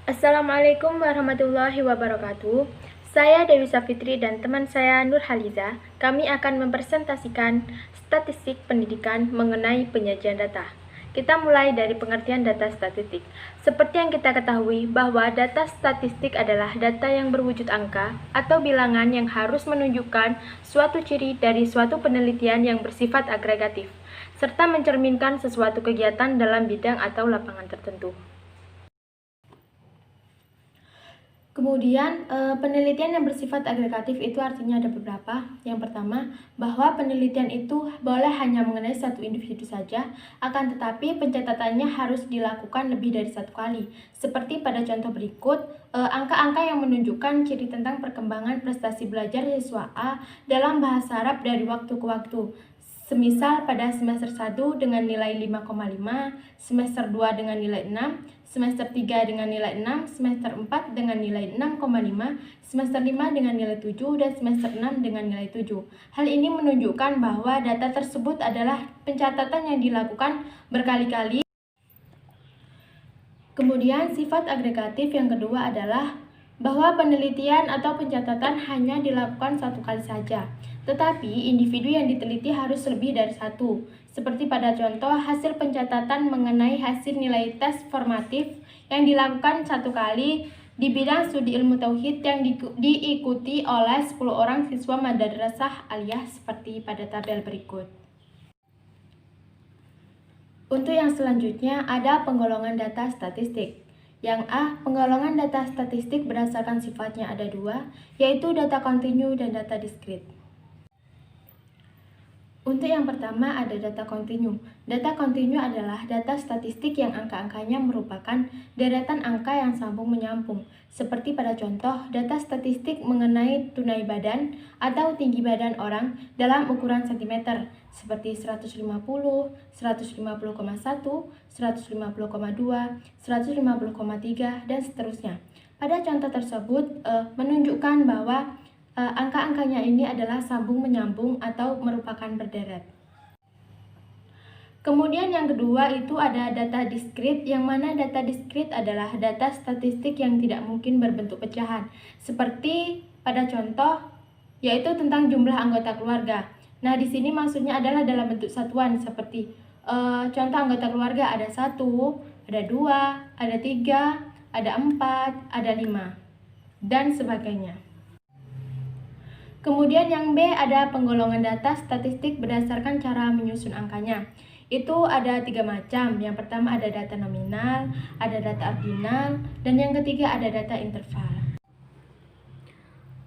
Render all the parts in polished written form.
Assalamualaikum warahmatullahi wabarakatuh. Saya Dewi Safitri dan teman saya Nur Haliza. Kami akan mempresentasikan statistik pendidikan mengenai penyajian data. Kita mulai dari pengertian data statistik. Seperti yang kita ketahui bahwa data statistik adalah data yang berwujud angka atau bilangan yang harus menunjukkan suatu ciri dari suatu penelitian yang bersifat agregatif, serta mencerminkan sesuatu kegiatan dalam bidang atau lapangan tertentu. Kemudian, penelitian yang bersifat agregatif itu artinya ada beberapa. Yang pertama, bahwa penelitian itu boleh hanya mengenai satu individu saja, akan tetapi pencatatannya harus dilakukan lebih dari satu kali. Seperti pada contoh berikut, angka-angka yang menunjukkan ciri tentang perkembangan prestasi belajar siswa A dalam bahasa Arab dari waktu ke waktu. Semisal pada semester 1 dengan nilai 5,5, semester 2 dengan nilai 6, semester 3 dengan nilai 6, semester 4 dengan nilai 6,5, semester 5 dengan nilai 7, dan semester 6 dengan nilai 7. Hal ini menunjukkan bahwa data tersebut adalah pencatatan yang dilakukan berkali-kali. Kemudian sifat agregatif yang kedua adalah bahwa penelitian atau pencatatan hanya dilakukan satu kali saja, tetapi individu yang diteliti harus lebih dari satu. Seperti pada contoh hasil pencatatan mengenai hasil nilai tes formatif yang dilakukan satu kali di bidang studi ilmu tauhid yang diikuti oleh 10 orang siswa madrasah aliyah seperti pada tabel berikut. Untuk yang selanjutnya ada penggolongan data statistik. Yang A, penggolongan data statistik berdasarkan sifatnya ada dua, yaitu data kontinu dan data diskrit. Untuk yang pertama ada data kontinu. Data kontinu adalah data statistik yang angka-angkanya merupakan deretan angka yang sambung menyambung. Seperti pada contoh data statistik mengenai tunai badan atau tinggi badan orang dalam ukuran cm, seperti 150, 150,1, 150,2, 150,3, dan seterusnya. Pada contoh tersebut menunjukkan bahwa angka-angkanya ini adalah sambung menyambung atau merupakan berderet. Kemudian yang kedua itu ada data diskrit, yang mana data diskrit adalah data statistik yang tidak mungkin berbentuk pecahan, seperti pada contoh yaitu tentang jumlah anggota keluarga. Nah, di sini maksudnya adalah dalam bentuk satuan, seperti contoh anggota keluarga ada 1, ada 2, ada 3, ada 4, ada 5, dan sebagainya. Kemudian yang B ada penggolongan data statistik berdasarkan cara menyusun angkanya. Itu ada 3 macam. Yang pertama ada data nominal, ada data ordinal, dan yang ketiga ada data interval.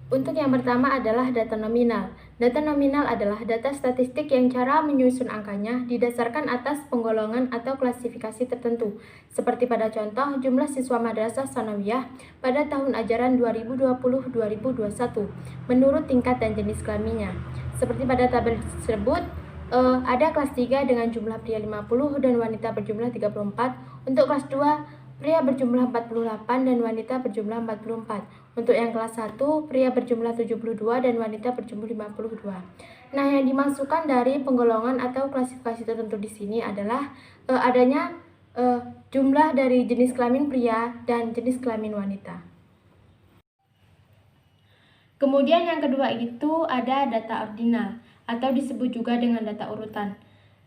Untuk yang pertama adalah data nominal. Data nominal adalah data statistik yang cara menyusun angkanya didasarkan atas penggolongan atau klasifikasi tertentu, seperti pada contoh jumlah siswa madrasah tsanawiyah pada tahun ajaran 2020-2021 menurut tingkat dan jenis kelaminnya. Seperti pada tabel tersebut, ada kelas 3 dengan jumlah pria 50 dan wanita berjumlah 34. Untuk kelas 2, pria berjumlah 48 dan wanita berjumlah 44. Untuk yang kelas 1, pria berjumlah 72 dan wanita berjumlah 52. Nah, yang dimasukkan dari penggolongan atau klasifikasi tertentu di sini adalah adanya jumlah dari jenis kelamin pria dan jenis kelamin wanita. Kemudian yang kedua itu ada data ordinal atau disebut juga dengan data urutan.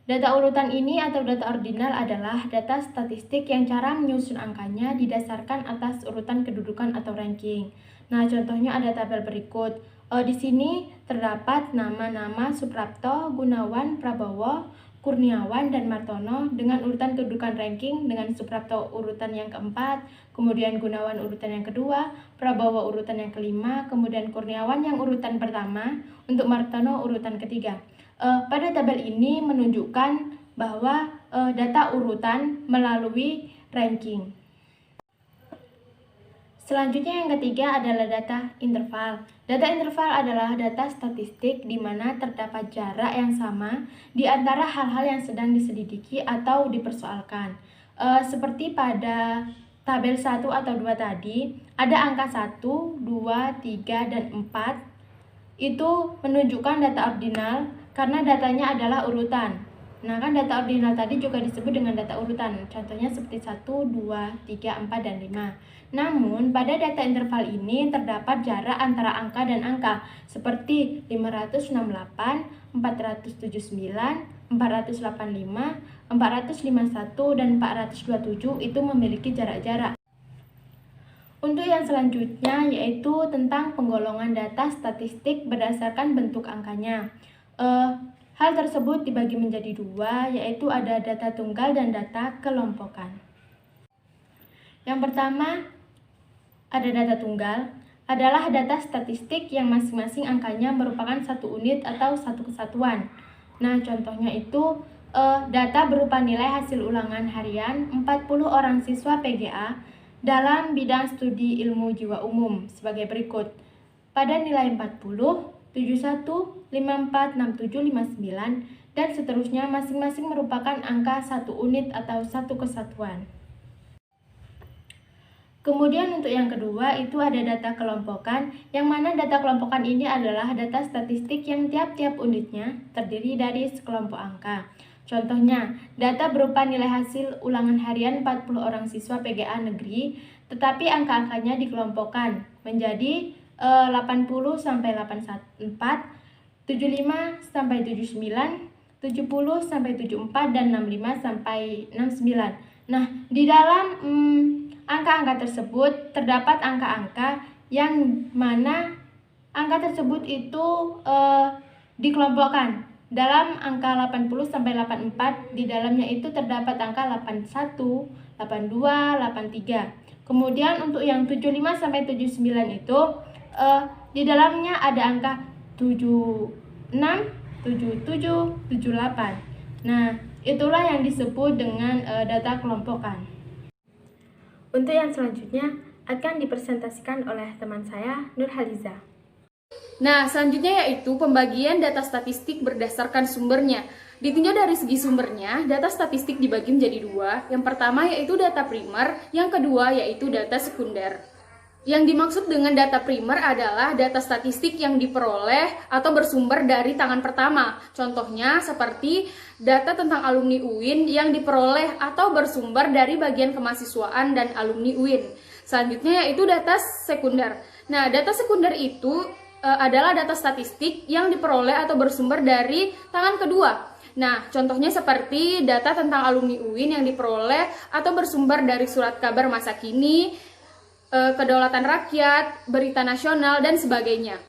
Data urutan ini atau data ordinal adalah data statistik yang cara menyusun angkanya didasarkan atas urutan kedudukan atau ranking. Nah, contohnya ada tabel berikut. Di sini terdapat nama-nama Suprapto, Gunawan, Prabowo, Kurniawan, dan Martono dengan urutan kedudukan ranking, dengan Suprapto urutan yang keempat, kemudian Gunawan urutan yang kedua, Prabowo urutan yang kelima, kemudian Kurniawan yang urutan pertama, untuk Martono urutan ketiga. Pada tabel ini menunjukkan bahwa data urutan melalui ranking. Selanjutnya yang ketiga adalah data interval. Data interval adalah data statistik di mana terdapat jarak yang sama di antara hal-hal yang sedang diselidiki atau dipersoalkan. Seperti pada tabel 1 atau 2 tadi, ada angka 1, 2, 3, dan 4. Itu menunjukkan data ordinal karena datanya adalah urutan. Nah, kan data ordinal tadi juga disebut dengan data urutan. Contohnya seperti 1, 2, 3, 4, dan 5. Namun, pada data interval ini terdapat jarak antara angka dan angka, seperti 568, 479, 485, 451, dan 427 itu memiliki jarak-jarak. Untuk yang selanjutnya yaitu tentang penggolongan data statistik berdasarkan bentuk angkanya. Hal tersebut dibagi menjadi dua, yaitu ada data tunggal dan data kelompokan. Yang pertama, ada data tunggal, adalah data statistik yang masing-masing angkanya merupakan satu unit atau satu kesatuan. Nah, contohnya itu data berupa nilai hasil ulangan harian 40 orang siswa PGA dalam bidang studi ilmu jiwa umum sebagai berikut. Pada nilai 40, 71, 54, 67, 59, dan seterusnya masing-masing merupakan angka satu unit atau satu kesatuan. Kemudian untuk yang kedua itu ada data kelompokan, yang mana data kelompokan ini adalah data statistik yang tiap-tiap unitnya terdiri dari sekelompok angka. Contohnya, data berupa nilai hasil ulangan harian 40 orang siswa PGA negeri, tetapi angka-angkanya dikelompokkan menjadi 80 sampai 84, 75 sampai 79, 70 sampai 74, dan 65 sampai 69. Nah, di dalam angka-angka tersebut terdapat angka-angka yang mana angka tersebut itu dikelompokkan. Dalam angka 80 sampai 84 di dalamnya itu terdapat angka 81, 82, 83. Kemudian untuk yang 75 sampai 79 itu di dalamnya ada angka 76, 77, 78. Nah, itulah yang disebut dengan data kelompokan. Untuk yang selanjutnya akan dipresentasikan oleh teman saya, Nurhaliza. Nah, selanjutnya yaitu pembagian data statistik berdasarkan sumbernya. Ditinjau dari segi sumbernya, data statistik dibagi menjadi dua. Yang pertama yaitu data primer, yang kedua yaitu data sekunder. Yang dimaksud dengan data primer adalah data statistik yang diperoleh atau bersumber dari tangan pertama. Contohnya seperti data tentang alumni UIN yang diperoleh atau bersumber dari bagian kemahasiswaan dan alumni UIN. Selanjutnya yaitu data sekunder. Nah, data sekunder itu adalah data statistik yang diperoleh atau bersumber dari tangan kedua. Nah, contohnya seperti data tentang alumni UIN yang diperoleh atau bersumber dari surat kabar masa kini, kedaulatan rakyat, berita nasional, dan sebagainya.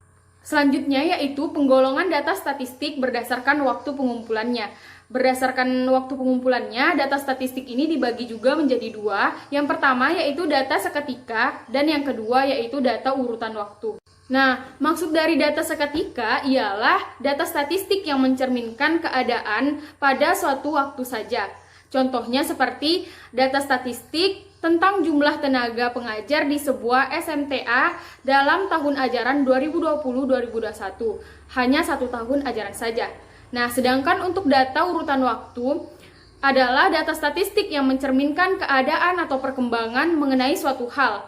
Selanjutnya yaitu penggolongan data statistik berdasarkan waktu pengumpulannya. Berdasarkan waktu pengumpulannya, data statistik ini dibagi juga menjadi dua. Yang pertama yaitu data seketika, dan yang kedua yaitu data urutan waktu. Nah, maksud dari data seketika ialah data statistik yang mencerminkan keadaan pada suatu waktu saja. Contohnya seperti data statistik tentang jumlah tenaga pengajar di sebuah SMTA dalam tahun ajaran 2020-2021. Hanya 1 tahun ajaran saja. Nah, sedangkan untuk data urutan waktu adalah data statistik yang mencerminkan keadaan atau perkembangan mengenai suatu hal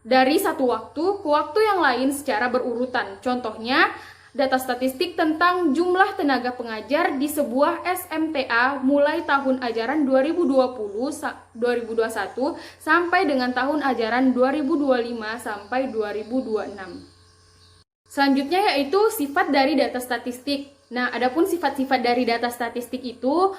dari satu waktu ke waktu yang lain secara berurutan. Contohnya, data statistik tentang jumlah tenaga pengajar di sebuah SMTA mulai tahun ajaran 2020-2021 sampai dengan tahun ajaran 2025 sampai 2026. Selanjutnya yaitu sifat dari data statistik. Nah, adapun sifat-sifat dari data statistik itu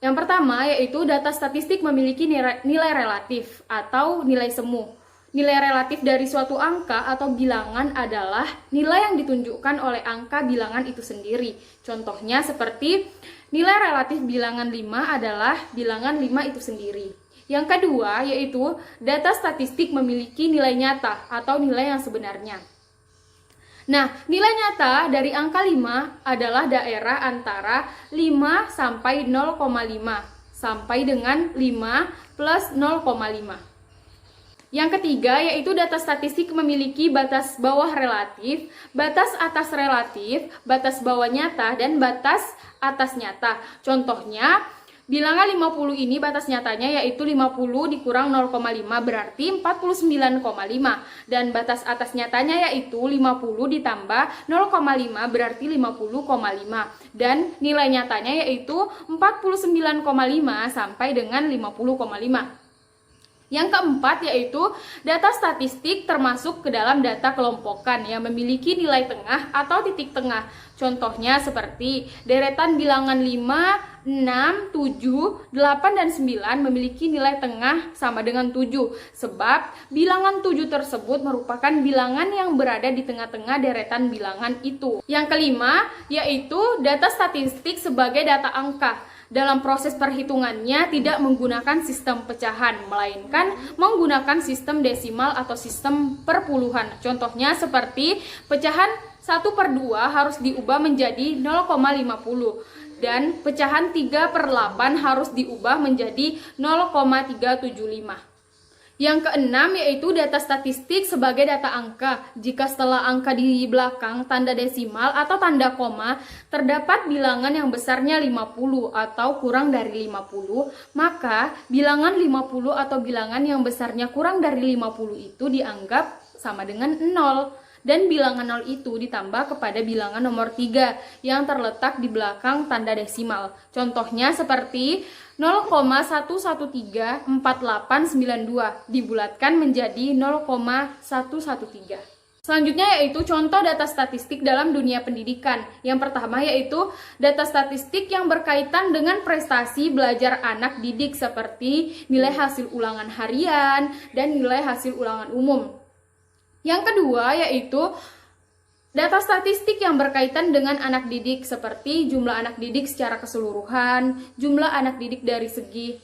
yang pertama yaitu data statistik memiliki nilai relatif atau nilai semu. Nilai relatif dari suatu angka atau bilangan adalah nilai yang ditunjukkan oleh angka bilangan itu sendiri. Contohnya seperti nilai relatif bilangan 5 adalah bilangan 5 itu sendiri. Yang kedua yaitu data statistik memiliki nilai nyata atau nilai yang sebenarnya. Nah, nilai nyata dari angka 5 adalah daerah antara 5 sampai 0,5 sampai dengan 5 plus 0,5. Yang ketiga yaitu data statistik memiliki batas bawah relatif, batas atas relatif, batas bawah nyata, dan batas atas nyata. Contohnya, Bilangan 50 ini batas nyatanya yaitu 50 dikurang 0,5 berarti 49,5. Dan batas atas nyatanya yaitu 50 ditambah 0,5 berarti 50,5. Dan nilai nyatanya yaitu 49,5 sampai dengan 50,5. Yang keempat yaitu data statistik termasuk ke dalam data kelompokan yang memiliki nilai tengah atau titik tengah. Contohnya seperti deretan bilangan 5, 6, 7, 8, dan 9 memiliki nilai tengah sama dengan 7. Sebab bilangan 7 tersebut merupakan bilangan yang berada di tengah-tengah deretan bilangan itu. Yang kelima yaitu data statistik sebagai data angka. Dalam proses perhitungannya tidak menggunakan sistem pecahan, melainkan menggunakan sistem desimal atau sistem perpuluhan. Contohnya seperti pecahan 1/2 harus diubah menjadi 0,50 dan pecahan 3/8 harus diubah menjadi 0,375. Yang keenam yaitu data statistik sebagai data angka. Jika setelah angka di belakang tanda desimal atau tanda koma terdapat bilangan yang besarnya 50 atau kurang dari 50, maka bilangan 50 atau bilangan yang besarnya kurang dari 50 itu dianggap sama dengan 0. Dan bilangan 0 itu ditambah kepada bilangan nomor 3 yang terletak di belakang tanda desimal. Contohnya seperti 0,1134892 dibulatkan menjadi 0,113. Selanjutnya yaitu contoh data statistik dalam dunia pendidikan. Yang pertama yaitu data statistik yang berkaitan dengan prestasi belajar anak didik seperti nilai hasil ulangan harian dan nilai hasil ulangan umum. Yang kedua yaitu data statistik yang berkaitan dengan anak didik seperti jumlah anak didik secara keseluruhan, jumlah anak didik dari segi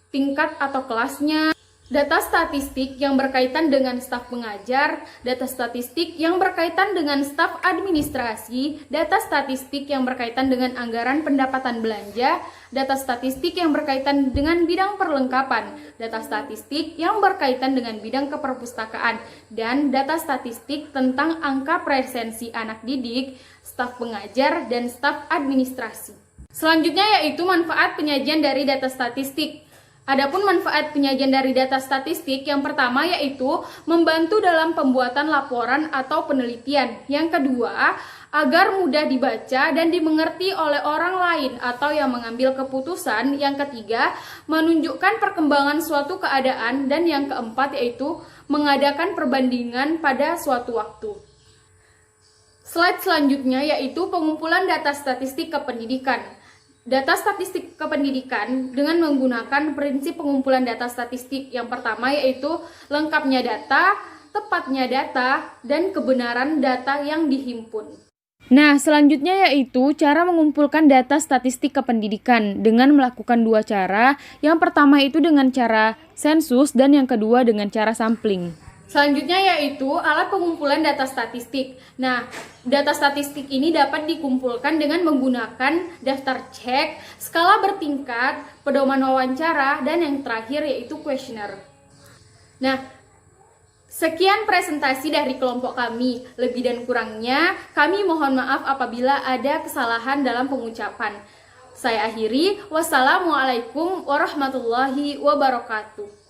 tingkat atau kelasnya, data statistik yang berkaitan dengan staf pengajar, data statistik yang berkaitan dengan staf administrasi, data statistik yang berkaitan dengan anggaran pendapatan belanja, data statistik yang berkaitan dengan bidang perlengkapan, data statistik yang berkaitan dengan bidang keperpustakaan, dan data statistik tentang angka presensi anak didik, staf pengajar, dan staf administrasi. Selanjutnya yaitu manfaat penyajian dari data statistik. Adapun manfaat penyajian dari data statistik yang pertama yaitu membantu dalam pembuatan laporan atau penelitian. Yang kedua, agar mudah dibaca dan dimengerti oleh orang lain atau yang mengambil keputusan. Yang ketiga, menunjukkan perkembangan suatu keadaan. Dan yang keempat yaitu mengadakan perbandingan pada suatu waktu. Slide selanjutnya yaitu pengumpulan data statistik kependidikan. Data statistik kependidikan dengan menggunakan prinsip pengumpulan data statistik. Yang pertama yaitu lengkapnya data, tepatnya data, dan kebenaran data yang dihimpun. Nah, selanjutnya yaitu cara mengumpulkan data statistik kependidikan dengan melakukan dua cara. Yang pertama itu dengan cara sensus dan yang kedua dengan cara sampling. Selanjutnya yaitu alat pengumpulan data statistik. Nah, data statistik ini dapat dikumpulkan dengan menggunakan daftar cek, skala bertingkat, pedoman wawancara, dan yang terakhir yaitu kuesioner. Nah, sekian presentasi dari kelompok kami. Lebih dan kurangnya, kami mohon maaf apabila ada kesalahan dalam pengucapan. Saya akhiri, wassalamualaikum warahmatullahi wabarakatuh.